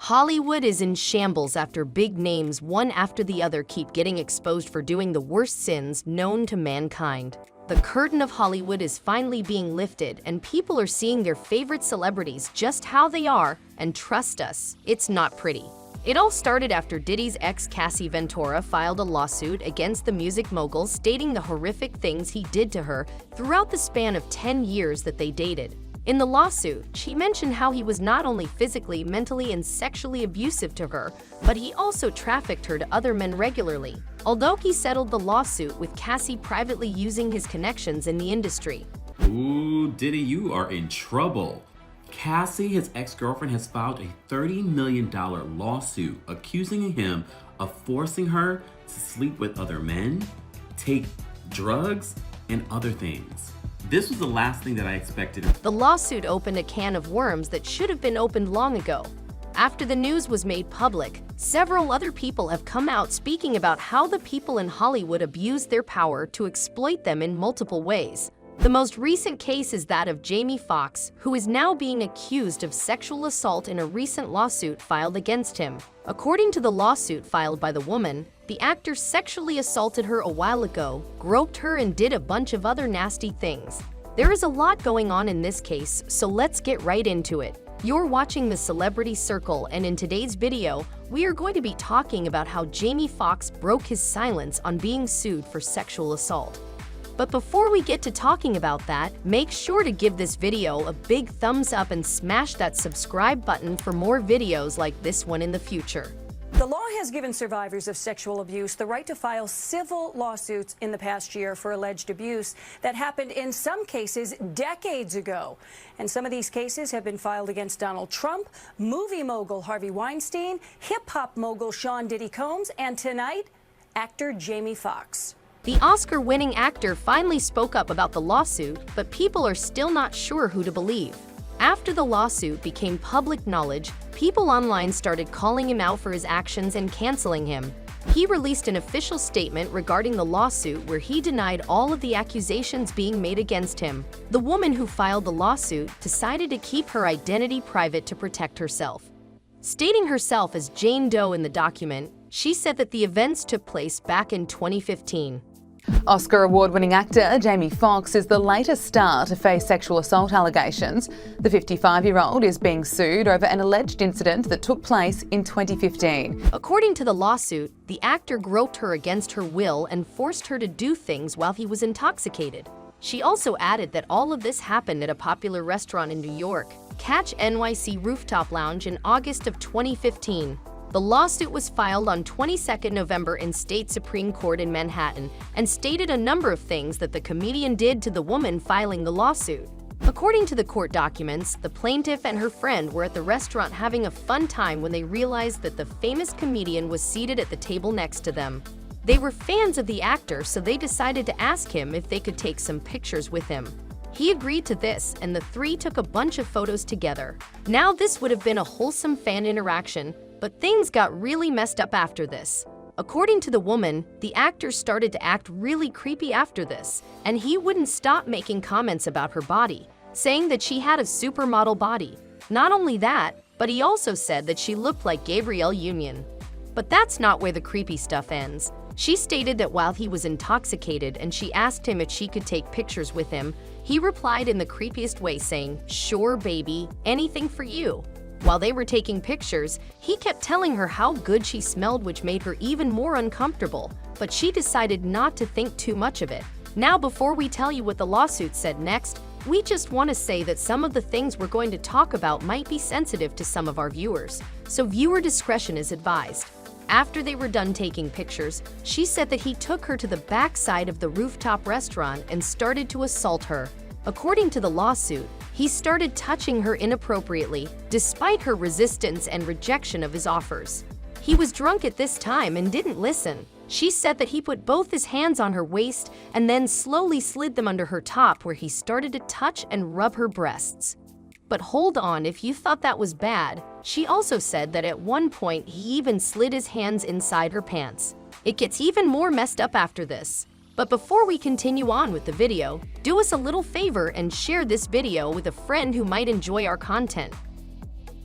Hollywood is in shambles after big names one after the other keep getting exposed for doing the worst sins known to mankind. The curtain of Hollywood is finally being lifted and people are seeing their favorite celebrities just how they are, and trust us, it's not pretty. It all started after Diddy's ex Cassie Ventura filed a lawsuit against the music mogul stating the horrific things he did to her throughout the span of 10 years that they dated. In the lawsuit, she mentioned how he was not only physically, mentally, and sexually abusive to her, but he also trafficked her to other men regularly. Although he settled the lawsuit with Cassie privately using his connections in the industry. Ooh, Diddy, you are in trouble. Cassie, his ex-girlfriend, has filed a $30 million lawsuit accusing him of forcing her to sleep with other men, take drugs, and other things. This was the last thing that I expected. The lawsuit opened a can of worms that should have been opened long ago. After the news was made public, several other people have come out speaking about how the people in Hollywood abuse their power to exploit them in multiple ways. The most recent case is that of Jamie Foxx, who is now being accused of sexual assault in a recent lawsuit filed against him. According to the lawsuit filed by the woman, the actor sexually assaulted her a while ago, groped her, and did a bunch of other nasty things. There is a lot going on in this case, so let's get right into it. You're watching The Celebrity Circle, and in today's video, we are going to be talking about how Jamie Foxx broke his silence on being sued for sexual assault. But before we get to talking about that, make sure to give this video a big thumbs up and smash that subscribe button for more videos like this one in the future. The law has given survivors of sexual abuse the right to file civil lawsuits in the past year for alleged abuse that happened in some cases decades ago. And some of these cases have been filed against Donald Trump, movie mogul Harvey Weinstein, hip-hop mogul Sean Diddy Combs, and tonight, actor Jamie Foxx. The Oscar-winning actor finally spoke up about the lawsuit, but people are still not sure who to believe. After the lawsuit became public knowledge, people online started calling him out for his actions and canceling him. He released an official statement regarding the lawsuit where he denied all of the accusations being made against him. The woman who filed the lawsuit decided to keep her identity private to protect herself. Stating herself as Jane Doe in the document, she said that the events took place back in 2015. Oscar award-winning actor Jamie Foxx is the latest star to face sexual assault allegations. The 55-year-old is being sued over an alleged incident that took place in 2015. According to the lawsuit, the actor groped her against her will and forced her to do things while he was intoxicated. She also added that all of this happened at a popular restaurant in New York, Catch NYC Rooftop Lounge, in August of 2015. The lawsuit was filed on 22 November in State Supreme Court in Manhattan and stated a number of things that the comedian did to the woman filing the lawsuit. According to the court documents, the plaintiff and her friend were at the restaurant having a fun time when they realized that the famous comedian was seated at the table next to them. They were fans of the actor, so they decided to ask him if they could take some pictures with him. He agreed to this, and the three took a bunch of photos together. Now, this would have been a wholesome fan interaction, but things got really messed up after this. According to the woman, the actor started to act really creepy after this, and he wouldn't stop making comments about her body, saying that she had a supermodel body. Not only that, but he also said that she looked like Gabrielle Union. But that's not where the creepy stuff ends. She stated that while he was intoxicated and she asked him if she could take pictures with him, he replied in the creepiest way saying, "Sure, baby, anything for you." While they were taking pictures, he kept telling her how good she smelled, which made her even more uncomfortable, but she decided not to think too much of it. Now, before we tell you what the lawsuit said next, we just want to say that some of the things we're going to talk about might be sensitive to some of our viewers, so viewer discretion is advised. After they were done taking pictures, she said that he took her to the back side of the rooftop restaurant and started to assault her. According to the lawsuit, he started touching her inappropriately, despite her resistance and rejection of his offers. He was drunk at this time and didn't listen. She said that he put both his hands on her waist and then slowly slid them under her top, where he started to touch and rub her breasts. But hold on, if you thought that was bad, she also said that at one point he even slid his hands inside her pants. It gets even more messed up after this. But before we continue on with the video, do us a little favor and share this video with a friend who might enjoy our content.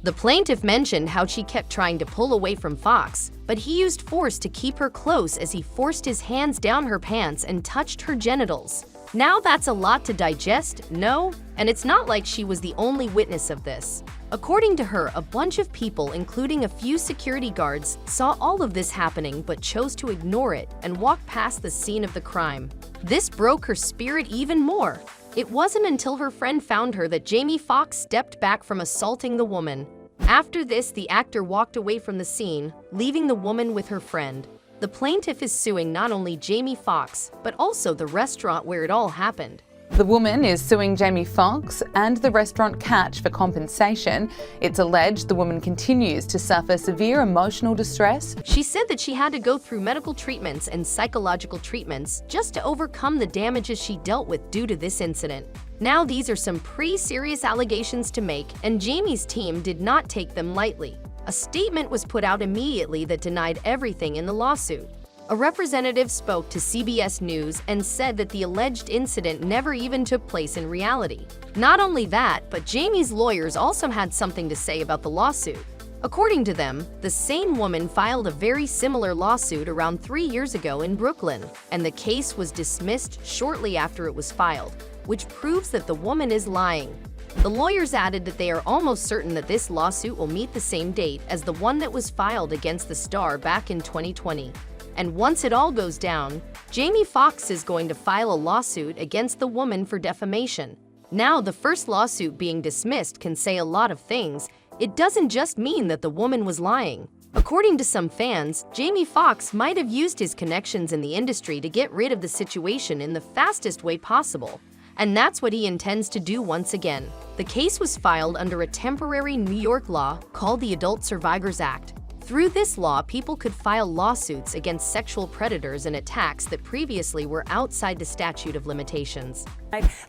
The plaintiff mentioned how she kept trying to pull away from Foxx, but he used force to keep her close as he forced his hands down her pants and touched her genitals. Now that's a lot to digest, no? And it's not like she was the only witness of this. According to her, a bunch of people, including a few security guards, saw all of this happening but chose to ignore it and walk past the scene of the crime. This broke her spirit even more. It wasn't until her friend found her that Jamie Foxx stepped back from assaulting the woman. After this, the actor walked away from the scene, leaving the woman with her friend. The plaintiff is suing not only Jamie Foxx, but also the restaurant where it all happened. The woman is suing Jamie Foxx and the restaurant Catch for compensation. It's alleged the woman continues to suffer severe emotional distress. She said that she had to go through medical treatments and psychological treatments just to overcome the damages she dealt with due to this incident. Now these are some pretty serious allegations to make, and Jamie's team did not take them lightly. A statement was put out immediately that denied everything in the lawsuit. A representative spoke to CBS News and said that the alleged incident never even took place in reality. Not only that, but Jamie's lawyers also had something to say about the lawsuit. According to them, the same woman filed a very similar lawsuit around 3 years ago in Brooklyn, and the case was dismissed shortly after it was filed, which proves that the woman is lying. The lawyers added that they are almost certain that this lawsuit will meet the same date as the one that was filed against the star back in 2020. And once it all goes down, Jamie Foxx is going to file a lawsuit against the woman for defamation. Now, the first lawsuit being dismissed can say a lot of things. It doesn't just mean that the woman was lying. According to some fans, Jamie Foxx might have used his connections in the industry to get rid of the situation in the fastest way possible. And that's what he intends to do once again. The case was filed under a temporary New York law called the Adult Survivors Act. Through this law, people could file lawsuits against sexual predators and attacks that previously were outside the statute of limitations.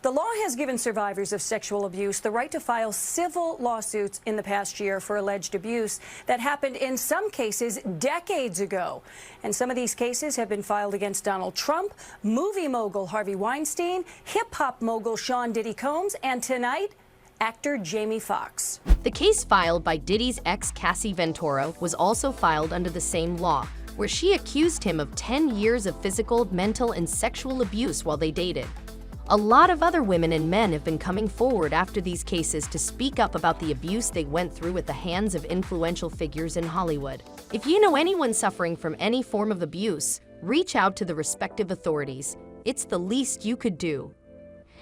The law has given survivors of sexual abuse the right to file civil lawsuits in the past year for alleged abuse that happened in some cases decades ago. And some of these cases have been filed against Donald Trump, movie mogul Harvey Weinstein, hip-hop mogul Sean Diddy Combs, and tonight, actor Jamie Foxx. The case filed by Diddy's ex Cassie Ventura was also filed under the same law, where she accused him of 10 years of physical, mental, and sexual abuse while they dated. A lot of other women and men have been coming forward after these cases to speak up about the abuse they went through at the hands of influential figures in Hollywood. If you know anyone suffering from any form of abuse, reach out to the respective authorities. It's the least you could do.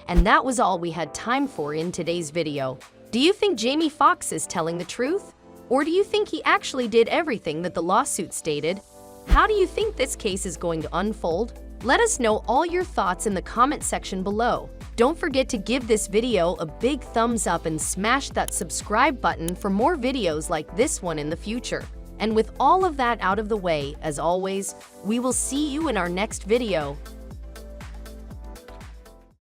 And that was all we had time for in today's video. Do you think Jamie Foxx is telling the truth? Or do you think he actually did everything that the lawsuit stated? How do you think this case is going to unfold? Let us know all your thoughts in the comment section below. Don't forget to give this video a big thumbs up and smash that subscribe button for more videos like this one in the future. And with all of that out of the way, as always, we will see you in our next video.